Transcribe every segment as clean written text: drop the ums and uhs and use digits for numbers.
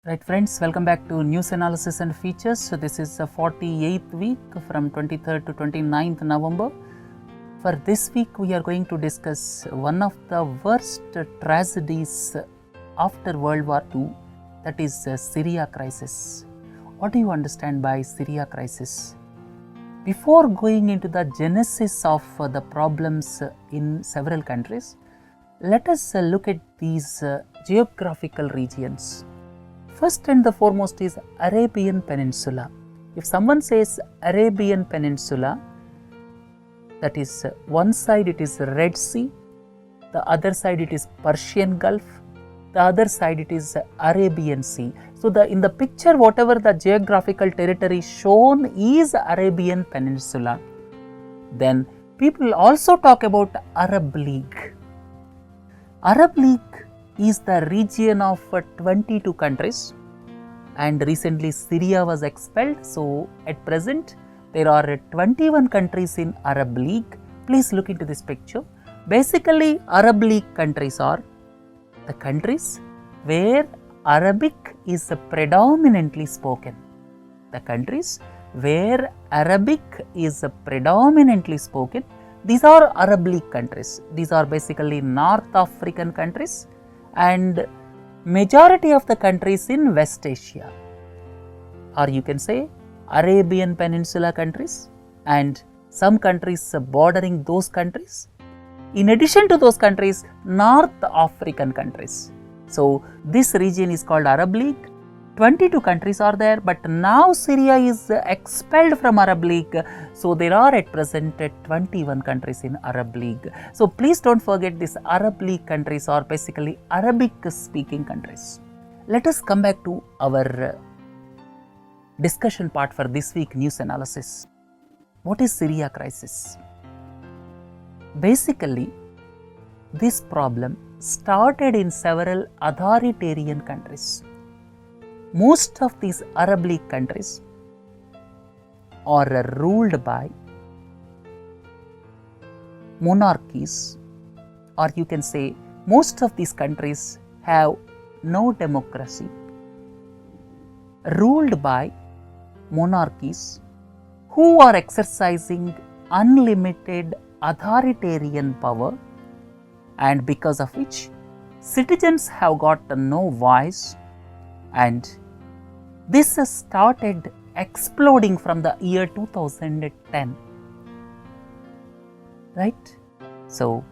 Right friends, welcome back to News Analysis and Features. So this is the 48th week from 23rd to 29th November. For this week we are going to discuss one of the worst tragedies after World War II, that is Syria crisis. What do you understand by Syria crisis? Before going into the genesis of the problems in several countries, let us look at these geographical regions. First and the foremost is Arabian Peninsula. If someone says Arabian Peninsula, that is one side it is Red Sea, the other side it is Persian Gulf, the other side it is Arabian Sea. So in the picture, whatever the geographical territory shown is Arabian Peninsula. Then people also talk about Arab League. Arab League is the region of 22 countries, and recently Syria was expelled. So at present there are 21 countries in Arab League. Please look into this picture. Basically Arab League countries are the countries where Arabic is predominantly spoken. The countries where Arabic is predominantly spoken, these are Arab League countries. These are basically North African countries and majority of the countries in West Asia, or you can say Arabian Peninsula countries and some countries bordering those countries. In addition to those countries, North African countries. So this region is called Arab League. 22 countries are there, but now Syria is expelled from Arab League. So there are at present 21 countries in Arab League. So please don't forget, these Arab League countries are basically Arabic speaking countries. Let us come back to our discussion part for this week news analysis. What is Syria crisis? Basically, this problem started in several authoritarian countries. Most of these Arab League countries are ruled by monarchies, or you can say most of these countries have no democracy, ruled by monarchies who are exercising unlimited authoritarian power, and because of which citizens have got no voice, and this has started exploding from the year 2010, right? So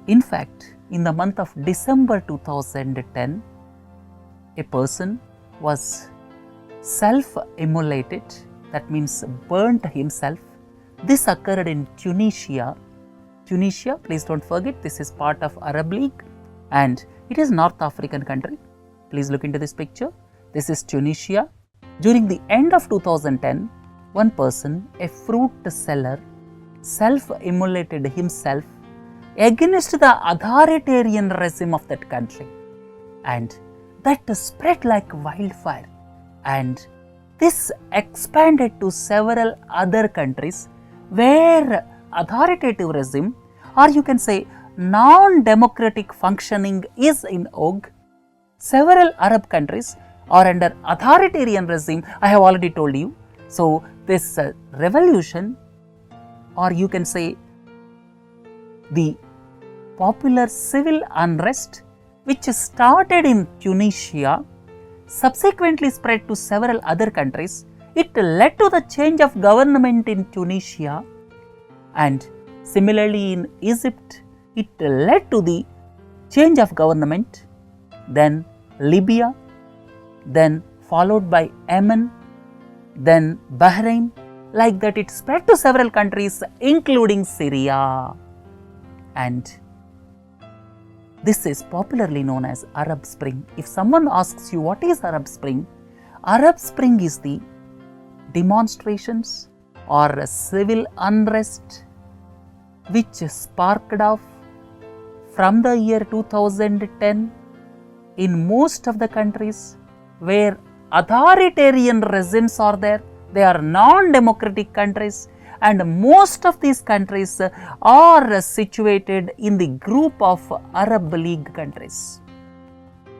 in fact, in the month of December 2010, a person was self-immolated, that means burnt himself. This occurred in Tunisia. Tunisia, please don't forget, this is part of Arab League and it is North African country. Please look into this picture. This is Tunisia. During the end of 2010, one person, a fruit seller, self-immolated himself against the authoritarian regime of that country, and that spread like wildfire, and this expanded to several other countries where authoritative regime, or you can say non-democratic functioning, is in vogue. Several Arab countries are under authoritarian regime, I have already told you. So this revolution, or you can say the popular civil unrest which started in Tunisia, subsequently spread to several other countries. It led to the change of government in Tunisia, and similarly in Egypt, it led to the change of government. Then Libya, then followed by Yemen, then Bahrain. Like that it spread to several countries including Syria, and this is popularly known as Arab Spring. If someone asks you what is Arab Spring, Arab Spring is the demonstrations or civil unrest which sparked off from the year 2010 in most of the countries where authoritarian regimes are there. They are non-democratic countries, and most of these countries are situated in the group of Arab League countries,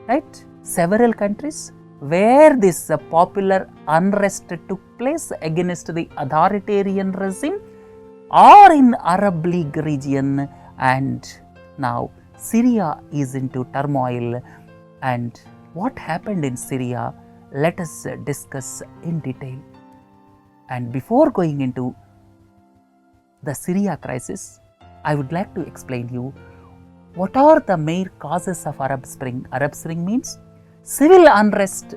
right? Several countries where this popular unrest took place against the authoritarian regime, or in Arab League region, and now Syria is into turmoil. And what happened in Syria, let us discuss in detail. And before going into the Syria crisis, I would like to explain you what are the main causes of Arab Spring. Arab Spring means civil unrest,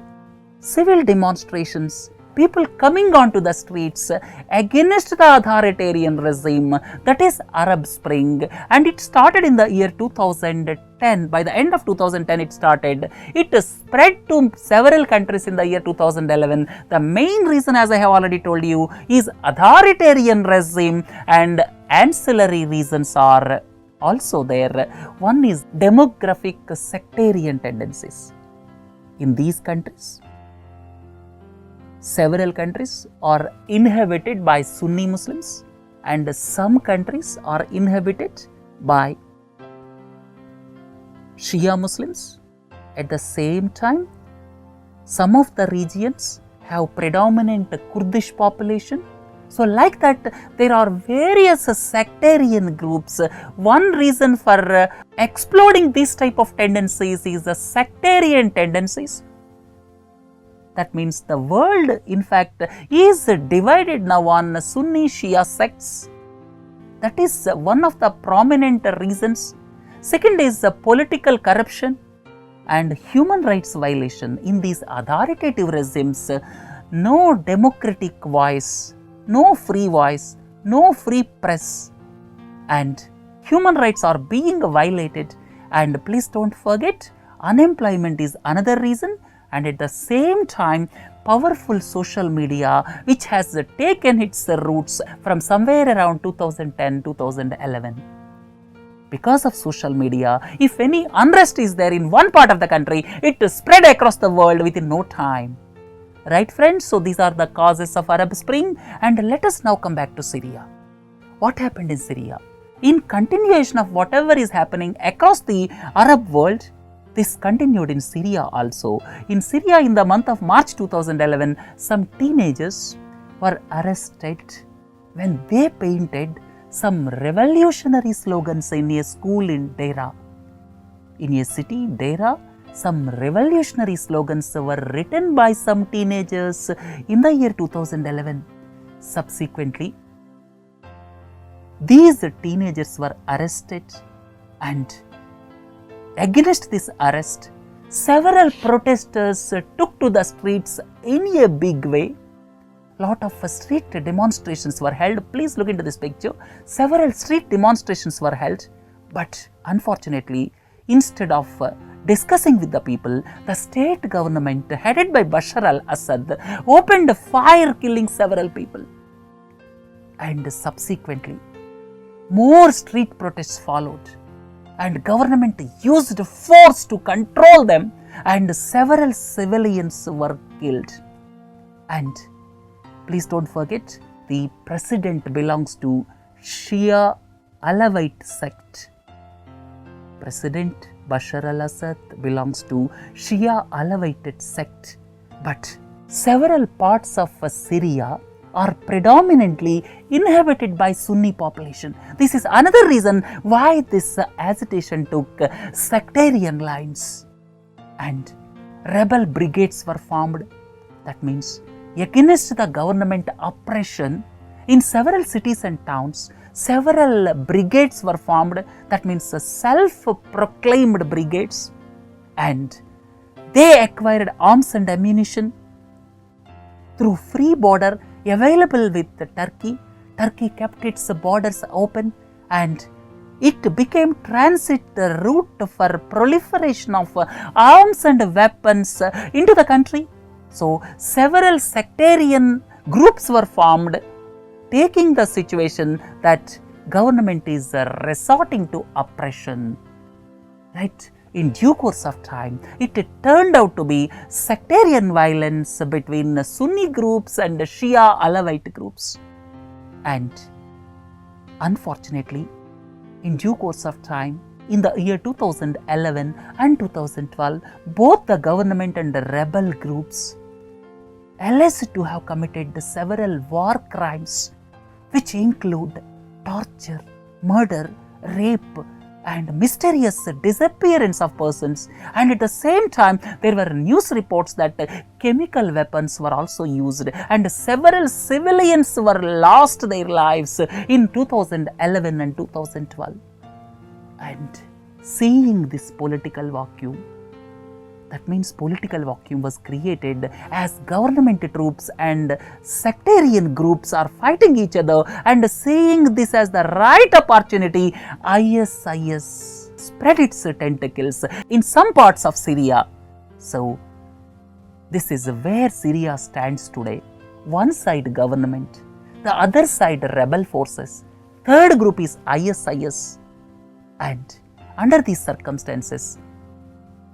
civil demonstrations, people coming onto the streets against the authoritarian regime, that is Arab Spring. And it started in the year 2010. By the end of 2010 it started. It spread to several countries in the year 2011. The main reason, as I have already told you, is authoritarian regime, and ancillary reasons are also there. One is demographic sectarian tendencies. In these countries, several countries are inhabited by Sunni Muslims, and some countries are inhabited by Shia Muslims. At the same time, some of the regions have predominant Kurdish population. So like that, there are various sectarian groups. One reason for exploding this type of tendencies is the sectarian tendencies. That means the world, in fact, is divided now on Sunni Shia sects. That is one of the prominent reasons. Second is the political corruption and human rights violation. In these authoritative regimes, no democratic voice, no free voice, no free press, and human rights are being violated. And please don't forget, unemployment is another reason. And at the same time, powerful social media, which has taken its roots from somewhere around 2010-2011. Because of social media, if any unrest is there in one part of the country, it spread across the world within no time. Right, friends? So these are the causes of Arab Spring. And let us now come back to Syria. What happened in Syria? In continuation of whatever is happening across the Arab world, this continued in Syria also. In Syria, in the month of March 2011, some teenagers were arrested when they painted some revolutionary slogans in a school in Deira. In a city, Deira, some revolutionary slogans were written by some teenagers in the year 2011. Subsequently, these teenagers were arrested, and against this arrest, several protesters took to the streets in a big way. Lot of street demonstrations were held. Please look into this picture. Several street demonstrations were held, but unfortunately, instead of discussing with the people, the state government headed by Bashar al-Assad opened fire, killing several people. And subsequently, more street protests followed, and government used force to control them, and several civilians were killed. And please don't forget, the president belongs to Shia Alawite sect. President Bashar al-Assad belongs to Shia Alawite sect. But several parts of Syria are predominantly inhabited by Sunni population. This is another reason why this agitation took sectarian lines, and rebel brigades were formed. That means against the government oppression, in several cities and towns, several brigades were formed. That means self-proclaimed brigades, and they acquired arms and ammunition through free border available with Turkey. Turkey kept its borders open, and it became transit route for proliferation of arms and weapons into the country. So several sectarian groups were formed, taking the situation that government is resorting to oppression. Right? In due course of time, it turned out to be sectarian violence between Sunni groups and Shia Alawite groups. And unfortunately, in due course of time, in the year 2011 and 2012, both the government and the rebel groups alleged to have committed several war crimes, which include torture, murder, rape, and mysterious disappearance of persons. And at the same time, there were news reports that chemical weapons were also used, and several civilians were lost their lives in 2011 and 2012. And seeing this political vacuum, that means political vacuum was created as government troops and sectarian groups are fighting each other, and seeing this as the right opportunity, ISIS spread its tentacles in some parts of Syria. So, this is where Syria stands today. One side government, the other side rebel forces, third group is ISIS. And under these circumstances,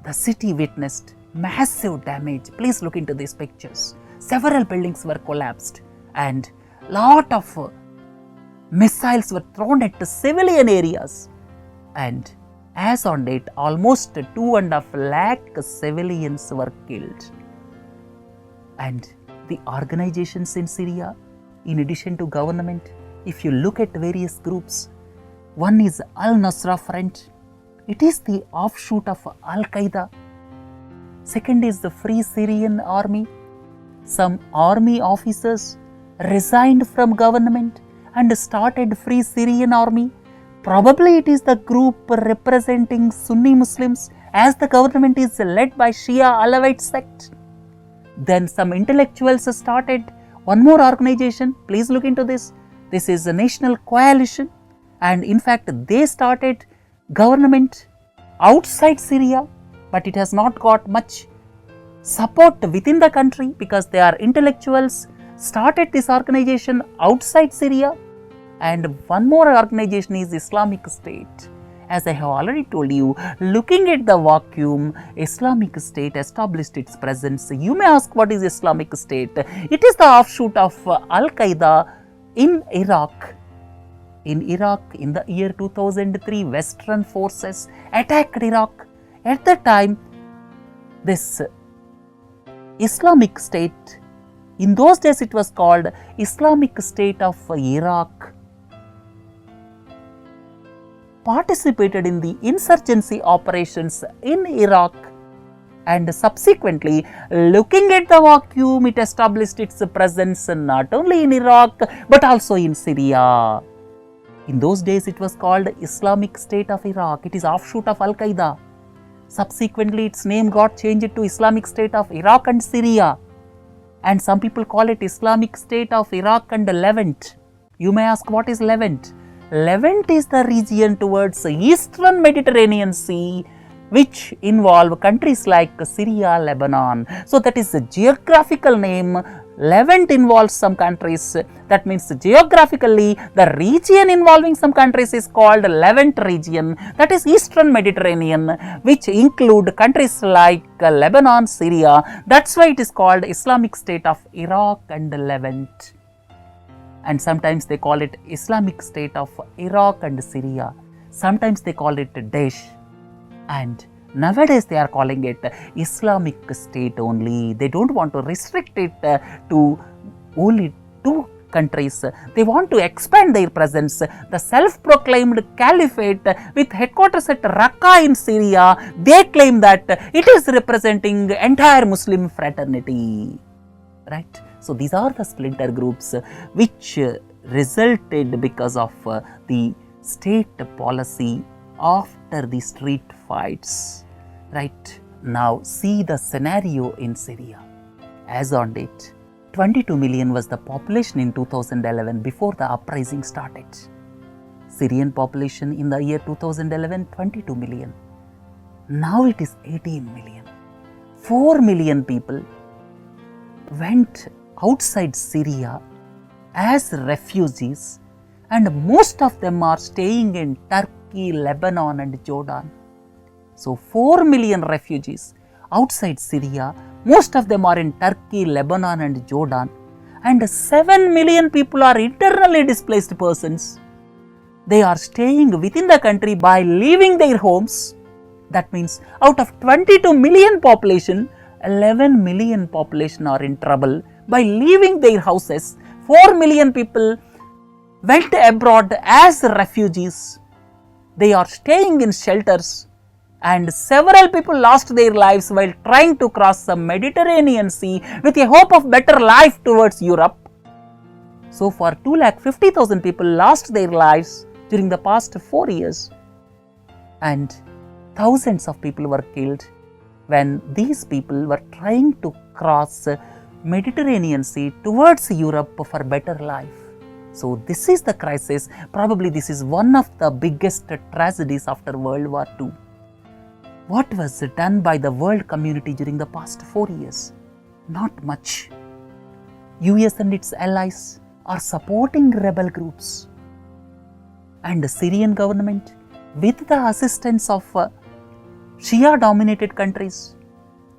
the city witnessed massive damage. Please look into these pictures. Several buildings were collapsed and lot of missiles were thrown at civilian areas. And as on date, almost 2.5 lakh civilians were killed. And the organizations in Syria, in addition to government, if you look at various groups, one is Al-Nusra Front. It is the offshoot of Al-Qaeda. Second is the Free Syrian Army. Some army officers resigned from government and started Free Syrian Army. Probably it is the group representing Sunni Muslims, as the government is led by Shia Alawite sect. Then some intellectuals started one more organization. Please look into this. This is a national coalition, and in fact they started government outside Syria, but it has not got much support within the country because they are intellectuals, started this organization outside Syria. And one more organization is Islamic State. As I have already told you, looking at the vacuum, Islamic State established its presence. You may ask, what is Islamic State? It is the offshoot of Al-Qaeda in Iraq. In Iraq, in the year 2003, Western forces attacked Iraq. At the time, this Islamic State, in those days it was called Islamic State of Iraq, participated in the insurgency operations in Iraq, and subsequently, looking at the vacuum, it established its presence not only in Iraq but also in Syria. In those days, it was called Islamic State of Iraq. It is offshoot of Al-Qaeda. Subsequently, its name got changed to Islamic State of Iraq and Syria. And some people call it Islamic State of Iraq and Levant. You may ask, what is Levant? Levant is the region towards the Eastern Mediterranean Sea, which involve countries like Syria, Lebanon. So that is the geographical name. Levant involves some countries. That means geographically, the region involving some countries is called Levant region. That is Eastern Mediterranean, which include countries like Lebanon, Syria. That's why it is called Islamic State of Iraq and Levant. And sometimes they call it Islamic State of Iraq and Syria. Sometimes they call it Daesh. And nowadays they are calling it Islamic State only. They don't want to restrict it to only 2 countries. They want to expand their presence. The self-proclaimed caliphate with headquarters at Raqqa in Syria, they claim that it is representing entire Muslim fraternity. Right? So these are the splinter groups which resulted because of the state policy after the street fights. Right? Now see the scenario in Syria. As on date, 22 million was the population in 2011 before the uprising started. Syrian population in the year 2011, 22 million. Now it is 18 million. 4 million people went outside Syria as refugees, and most of them are staying in Turkey, Lebanon and Jordan. So 4 million refugees outside Syria, most of them are in Turkey, Lebanon and Jordan, and 7 million people are internally displaced persons. they are staying within the country by leaving their homes. That means out of 22 million population, 11 million population are in trouble by leaving their houses. 4 million people went abroad as refugees. They are staying in shelters, and several people lost their lives while trying to cross the Mediterranean Sea with a hope of better life towards Europe. So far, 250,000 people lost their lives during the past 4 years, and thousands of people were killed when these people were trying to cross Mediterranean Sea towards Europe for better life. So this is the crisis. Probably this is one of the biggest tragedies after World War II. What was done by the world community during the past 4 years? Not much. US and its allies are supporting rebel groups, and the Syrian government, with the assistance of Shia dominated countries,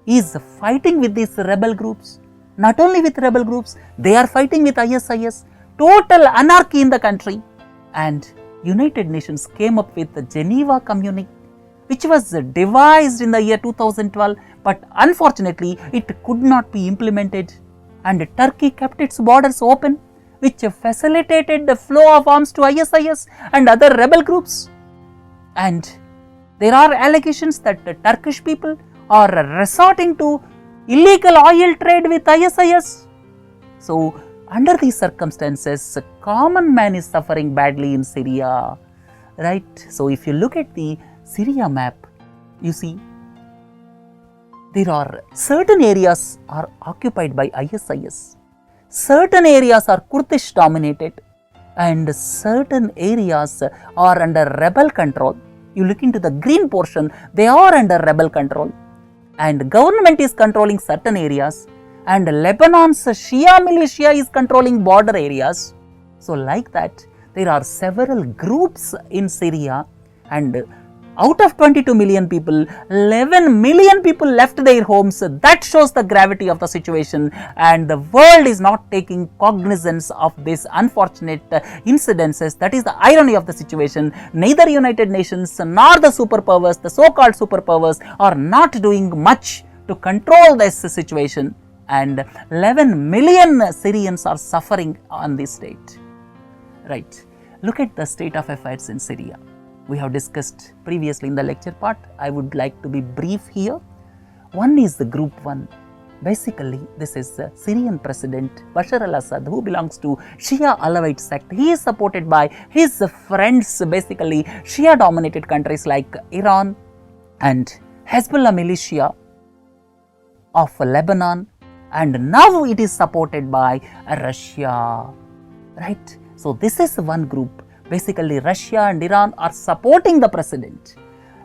is fighting with these rebel groups. Not only with rebel groups, they are fighting with ISIS. Total anarchy in the country. And United Nations came up with the Geneva Communique, which was devised in the year 2012, but unfortunately it could not be implemented, and Turkey kept its borders open, which facilitated the flow of arms to ISIS and other rebel groups. And there are allegations that the Turkish people are resorting to illegal oil trade with ISIS. So under these circumstances, common man is suffering badly in Syria, right? So if you look at the Syria map, you see there are certain areas are occupied by ISIS, certain areas are Kurdish dominated, and certain areas are under rebel control. You look into the green portion, they are under rebel control, and government is controlling certain areas, and Lebanon's Shia militia is controlling border areas. So like that, there are several groups in Syria, and out of 22 million people, 11 million people left their homes. That shows the gravity of the situation, and the world is not taking cognizance of these unfortunate incidences. That is the irony of the situation. Neither United Nations nor the superpowers, the so-called superpowers, are not doing much to control this situation, and 11 million Syrians are suffering on this state. Right. Look at the state of affairs in Syria. We have discussed previously in the lecture part. I would like to be brief here. One is the group 1. Basically, this is the Syrian president Bashar al-Assad, who belongs to Shia Alawite sect. He is supported by his friends, basically Shia dominated countries like Iran and Hezbollah militia of Lebanon, and now it is supported by Russia, right? So this is one group. Basically, Russia and Iran are supporting the president.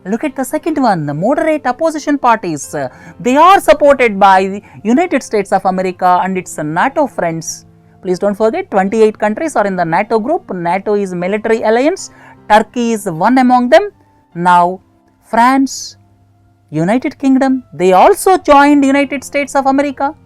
Look at the second one, the moderate opposition parties. They are supported by the United States of America and its NATO friends. Please don't forget, 28 countries are in the NATO group. NATO is a military alliance. Turkey is one among them. Now, France, United Kingdom, they also joined United States of America.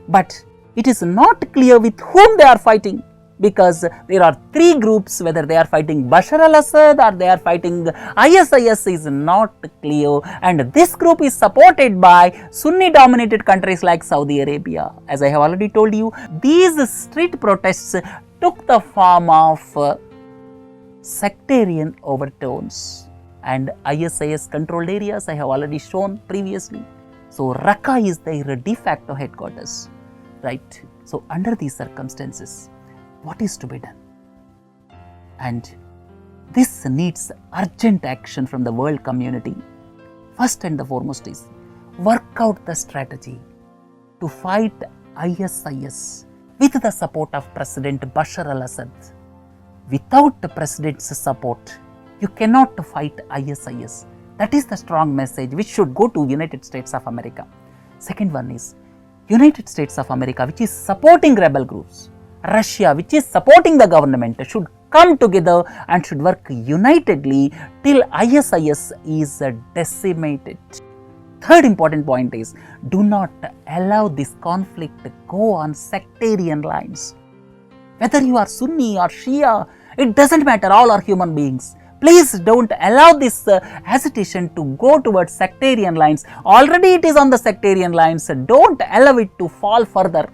But it is not clear with whom they are fighting, because there are 3 groups. Whether they are fighting Bashar al-Assad or they are fighting ISIS is not clear, and this group is supported by Sunni dominated countries like Saudi Arabia. As I have already told you, these street protests took the form of sectarian overtones, and ISIS controlled areas I have already shown previously. So Raqqa is their de facto headquarters, right? So under these circumstances, what is to be done? And this needs urgent action from the world community. First and the foremost is work out the strategy to fight ISIS with the support of President Bashar al-Assad. Without the president's support, you cannot fight ISIS. That is the strong message which should go to United States of America. Second one is United States of America, which is supporting rebel groups. Russia, which is supporting the government, should come together and should work unitedly till ISIS is decimated. Third important point is, do not allow this conflict to go on sectarian lines. Whether you are Sunni or Shia, It doesn't matter, all are human beings. Please don't allow this hesitation to go towards sectarian lines. Already it is on the sectarian lines. Don't allow it to fall further.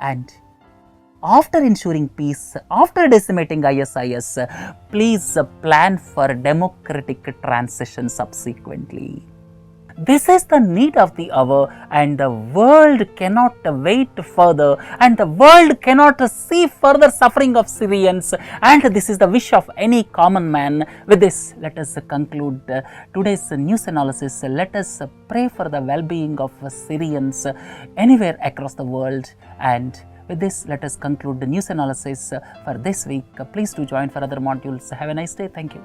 And after ensuring peace, after decimating ISIS, please plan for democratic transition subsequently. This is the need of the hour, and the world cannot wait further, and the world cannot see further suffering of Syrians, and this is the wish of any common man. With this, let us conclude today's news analysis. Let us pray for the well-being of Syrians anywhere across the world. And with this, let us conclude the news analysis for this week. Please do join for other modules. Have a nice day. Thank you.